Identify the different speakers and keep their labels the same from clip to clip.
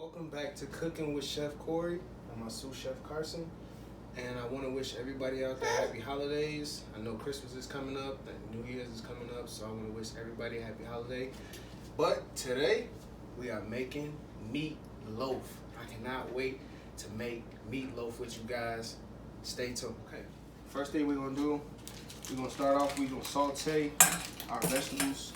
Speaker 1: Welcome back to Cooking with Chef Corey and my sous chef Carson. And I want to wish everybody out there happy holidays. I know Christmas is coming up and New Year's is coming up, so I want to wish everybody a happy holiday. But today we are making meatloaf. I cannot wait to make meatloaf with you guys. Stay tuned. Okay. First thing we're gonna do, we're gonna start off. We're gonna saute our vegetables.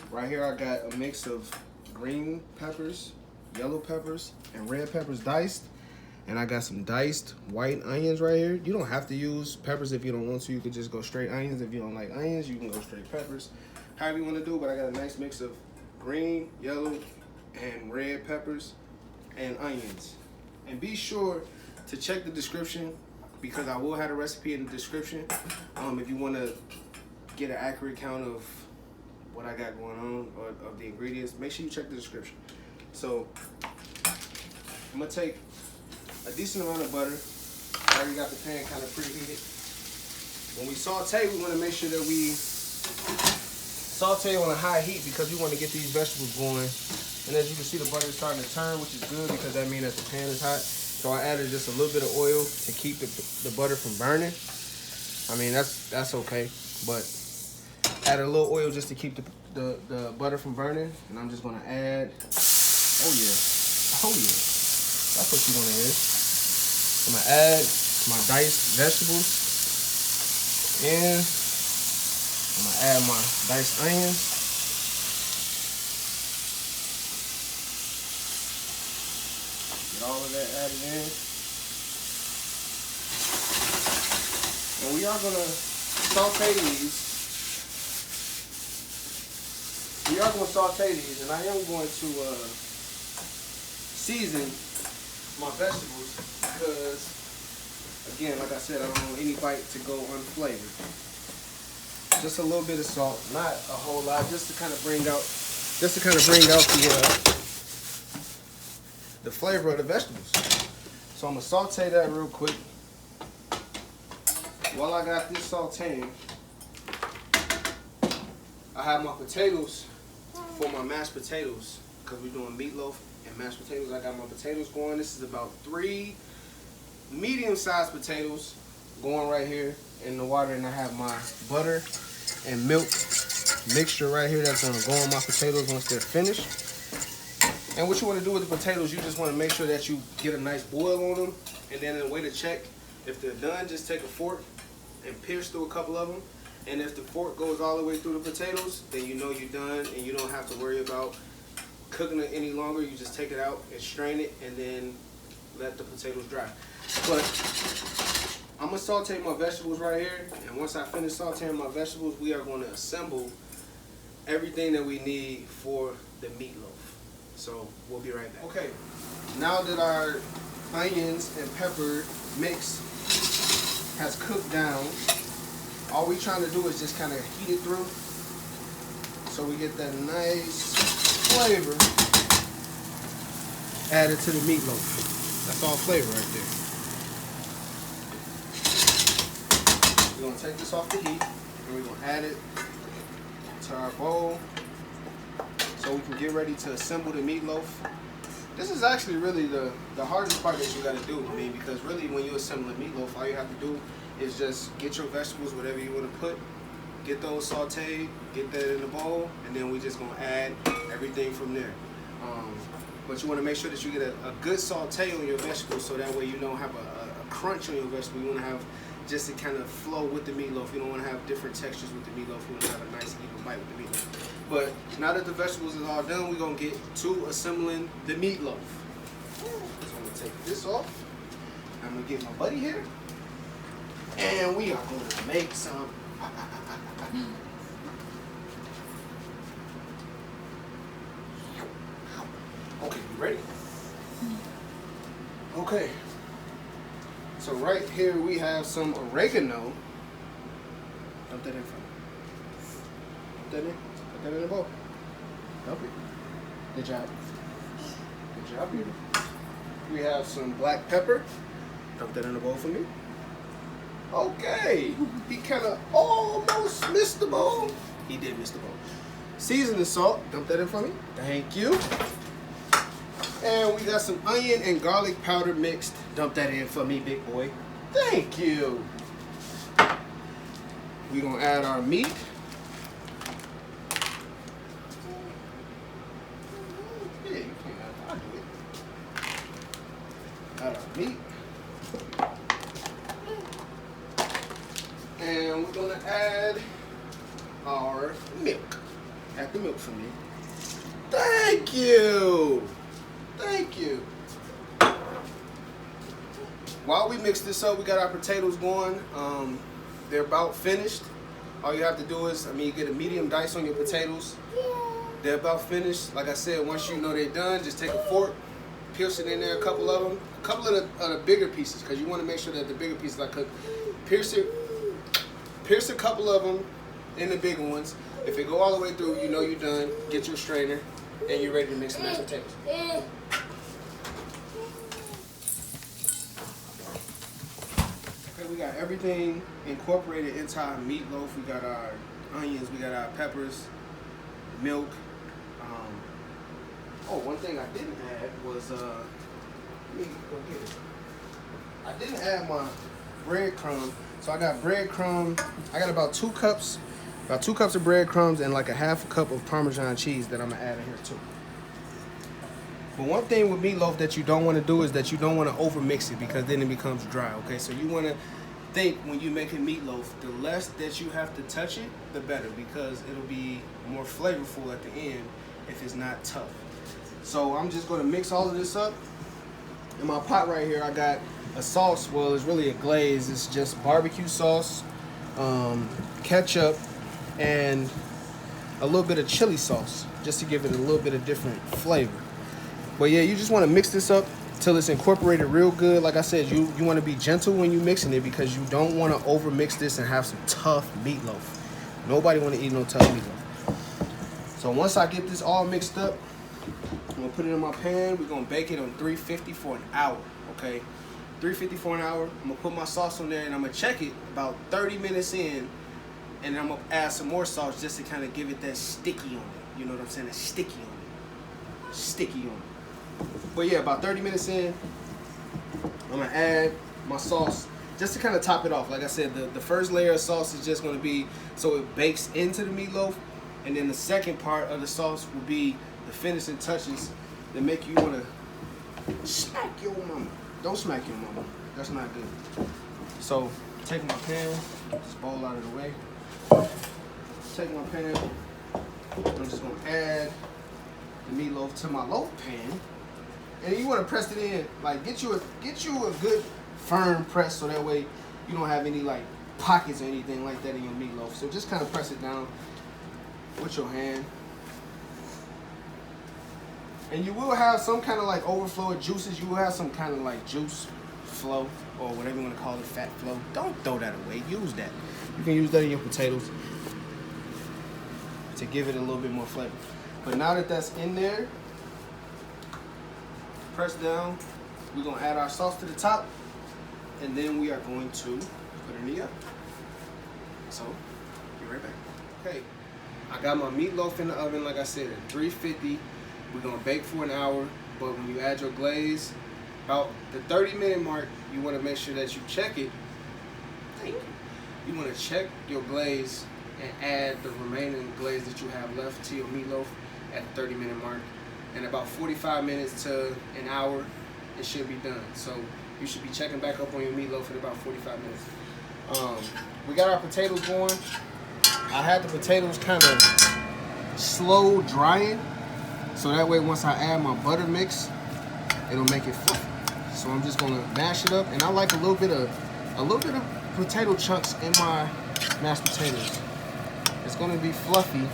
Speaker 1: Right here, I got a mix of green peppers, yellow peppers, and red peppers diced. And I got some diced white onions right here. You don't have to use peppers if you don't want to. You could just go straight onions. If you don't like onions, you can go straight peppers. However you want to do, but I got a nice mix of green, yellow, and red peppers and onions. And be sure to check the description because I will have a recipe in the description. If you want to get an accurate count of what I got going on or of the ingredients, make sure you check the description. So I'm gonna take a decent amount of butter. I already got the pan kind of preheated. When we saute, we want to make sure that we saute on a high heat because we want to get these vegetables going. And as you can see, the butter is starting to turn, which is good because that means that the pan is hot. So I added just a little bit of oil to keep the butter from burning. I mean, that's okay, but added a little oil just to keep the butter from burning. And I'm just gonna add, oh yeah, that's what you wanna add. I'm gonna add my diced vegetables and I'm gonna add my diced onions. Get all of that added in. And we are gonna saute these. We are going to saute these, and I am going to season my vegetables because, again, like I said, I don't want any bite to go unflavored. Just a little bit of salt, not a whole lot, just to kind of bring out, the flavor of the vegetables. So I'm gonna saute that real quick. While I got this sauteing, I have my potatoes. For my mashed potatoes, because we're doing meatloaf and mashed potatoes, I got my potatoes going. This is about 3 medium-sized potatoes going right here in the water, and I have my butter and milk mixture right here that's going to go on my potatoes once they're finished. And what you want to do with the potatoes, you just want to make sure that you get a nice boil on them, and then a way to check if they're done, just take a fork and pierce through a couple of them. And if the fork goes all the way through the potatoes, then you know you're done and you don't have to worry about cooking it any longer. You just take it out and strain it and then let the potatoes dry. But I'm going to saute my vegetables right here. And once I finish sauteing my vegetables, we are going to assemble everything that we need for the meatloaf. So we'll be right back. Okay, now that our onions and pepper mix has cooked down, all we're trying to do is just kind of heat it through so we get that nice flavor added to the meatloaf. That's all flavor right there. We're going to take this off the heat and we're going to add it to our bowl so we can get ready to assemble the meatloaf. This is actually really the hardest part that you got to do. I mean, because really when you assemble a meatloaf, all you have to do is just get your vegetables, whatever you want to put, get those sauteed, get that in the bowl, and then we just gonna add everything from there. But you want to make sure that you get a good saute on your vegetables so that way you don't have a crunch on your vegetable. You want to have just to kind of flow with the meatloaf. You don't want to have different textures with the meatloaf. You want to have a nice even bite with the meatloaf. But now that the vegetables is all done, we're gonna get to assembling the meatloaf. So I'm gonna take this off. I'm gonna get my buddy here. And we are going to make some. Okay, you ready? Okay. So right here we have some oregano. Dump that in front. Put that in. Put that in the bowl. Dump it. Good job. Good job, baby. We have some black pepper. Dump that in the bowl for me. Okay, he kind of almost missed the bowl. He did miss the bowl. Season the salt. Dump that in for me. Thank you. And we got some onion and garlic powder mixed. Dump that in for me, big boy. Thank you. We're gonna add our meat. Yeah, you can. I'll do it. Add our meat. And we're gonna add our milk. Add the milk for me. Thank you. Thank you. While we mix this up, we got our potatoes going. They're about finished. All you have to do is, you get a medium dice on your potatoes. They're about finished. Like I said, once you know they're done, just take a fork, pierce it in there, a couple of them. A couple of the bigger pieces, because you want to make sure that the bigger pieces are cooked. Pierce a couple of them in the bigger ones. If it go all the way through, you know you're done. Get your strainer, and you're ready to mix the mashed potatoes. Okay, we got everything incorporated into our meatloaf. We got our onions, we got our peppers, milk. One thing I didn't add was, let me go get it. I didn't add my breadcrumb. So I got breadcrumb. I got about 2 cups of breadcrumbs and like a half a cup of Parmesan cheese that I'm gonna add in here too. But one thing with meatloaf that you don't want to do is that you don't want to over mix it, because then it becomes dry. Okay, so you want to think when you're making meatloaf, the less that you have to touch it, the better, because it'll be more flavorful at the end if it's not tough. So I'm just going to mix all of this up. In my pot right here, I got a sauce. Well, it's really a glaze. It's just barbecue sauce, ketchup, and a little bit of chili sauce, just to give it a little bit of different flavor. But yeah, you just want to mix this up till it's incorporated real good. Like I said, you want to be gentle when you're mixing it, because you don't want to over mix this and have some tough meatloaf. Nobody want to eat no tough meatloaf. So once I get this all mixed up, I'm gonna put it in my pan. We're gonna bake it on 350 for an hour. Okay, 350 for an hour. I'm gonna put my sauce on there, and I'm gonna check it about 30 minutes in, and then I'm gonna add some more sauce just to kind of give it that sticky on it. You know what I'm saying? That sticky on it. Sticky on it. But yeah, about 30 minutes in, I'm gonna add my sauce just to kind of top it off. Like I said, the first layer of sauce is just gonna be so it bakes into the meatloaf, and then the second part of the sauce will be the finishing touches that make you wanna smack your mama. Don't smack your mama. That's not good. So take my pan, this bowl out of the way. Take my pan. I'm just gonna add the meatloaf to my loaf pan. And you want to press it in, like get you a good firm press, so that way you don't have any like pockets or anything like that in your meatloaf. So just kind of press it down with your hand. And you will have some kind of like overflow of juices. You will have some kind of like juice flow, or whatever you want to call it, fat flow. Don't throw that away. Use that. You can use that in your potatoes to give it a little bit more flavor. But now that that's in there, press down. We're gonna add our sauce to the top, and then we are going to put it in the oven. So, be right back. Okay, I got my meatloaf in the oven, like I said, at 350. We're gonna bake for an hour, but when you add your glaze, about the 30-minute mark, you wanna make sure that you check it. You wanna check your glaze and add the remaining glaze that you have left to your meatloaf at the 30-minute mark. And about 45 minutes to an hour, it should be done. So you should be checking back up on your meatloaf in about 45 minutes. We got our potatoes going. I had the potatoes kind of slow drying, so that way once I add my butter mix, it'll make it fluffy. So I'm just gonna mash it up, and I like a little bit of potato chunks in my mashed potatoes. It's gonna be fluffy,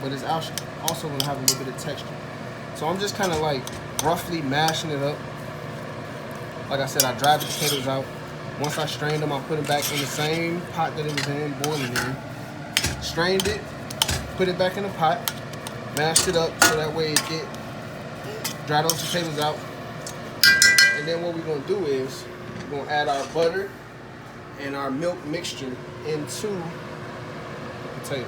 Speaker 1: but it's also gonna have a little bit of texture. So I'm just kind of like roughly mashing it up. Like I said, I dried the potatoes out. Once I strained them, I put them back in the same pot that it was in, boiling in. Strained it, put it back in the pot, mashed it up so that way it get dry those potatoes out. And then what we're gonna do is we're gonna add our butter and our milk mixture into the potatoes.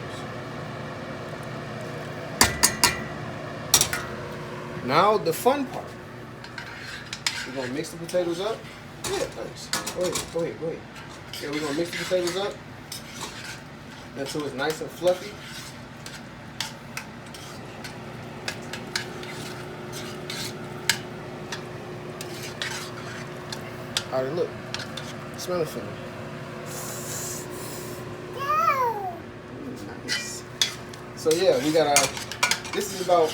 Speaker 1: Now the fun part. We're gonna mix the potatoes up. Yeah, thanks. Go ahead. Yeah, we're gonna mix the potatoes up until it's nice and fluffy. How they look? Smell it for me. Nice. So yeah, we got our. This is about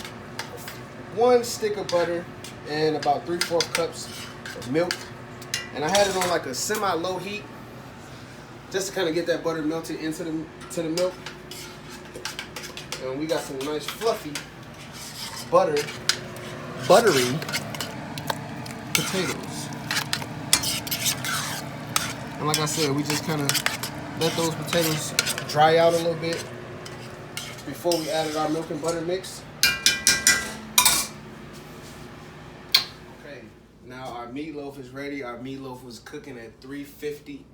Speaker 1: 1 stick of butter and about 3/4 cups of milk, and I had it on like a semi-low heat, just to kind of get that butter melted into the milk. And we got some nice fluffy, buttery potatoes. And like I said, we just kind of let those potatoes dry out a little bit before we added our milk and butter mix. Okay, now our meatloaf is ready. Our meatloaf was cooking at 350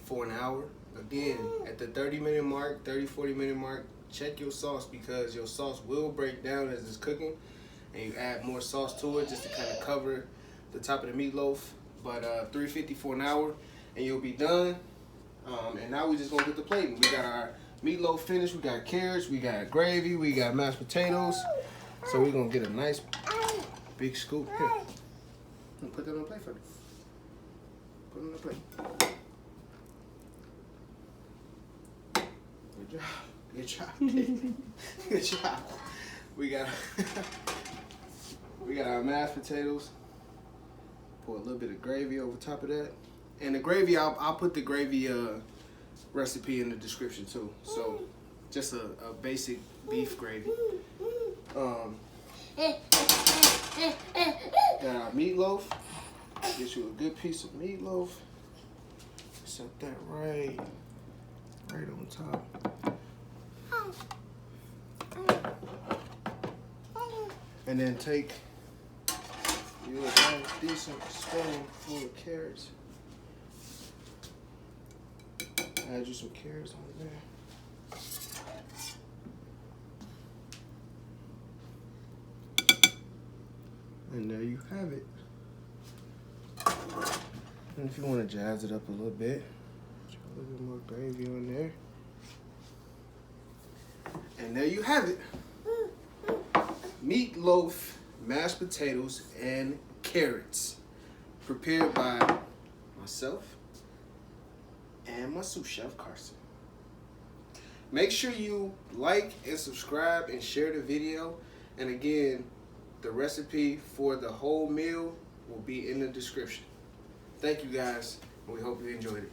Speaker 1: for an hour. Again, at the 30-minute mark, 40-minute mark, check your sauce, because your sauce will break down as it's cooking, and you add more sauce to it just to kind of cover the top of the meatloaf. But 350 for an hour, and you'll be done. And now we just gonna get the plating. We got our meatloaf finished. We got carrots. We got gravy. We got mashed potatoes. So we're gonna get a nice big scoop here. Put that on the plate for me. Put it on the plate. Good job. Good job. Good job. We got our mashed potatoes. Pour a little bit of gravy over top of that. And the gravy, I'll put the gravy recipe in the description too. So just a basic beef gravy. Got our meatloaf. Get you a good piece of meatloaf. Set that right on top. And then take you a nice decent spoonful of carrots. Add you some carrots on there. And there you have it. And if you want to jazz it up a little bit, put a little bit more gravy on there. And there you have it. Meatloaf, mashed potatoes, and carrots. Prepared by myself and my sous chef, Carson. Make sure you like and subscribe and share the video. And again, the recipe for the whole meal will be in the description. Thank you guys, and we hope you enjoyed it.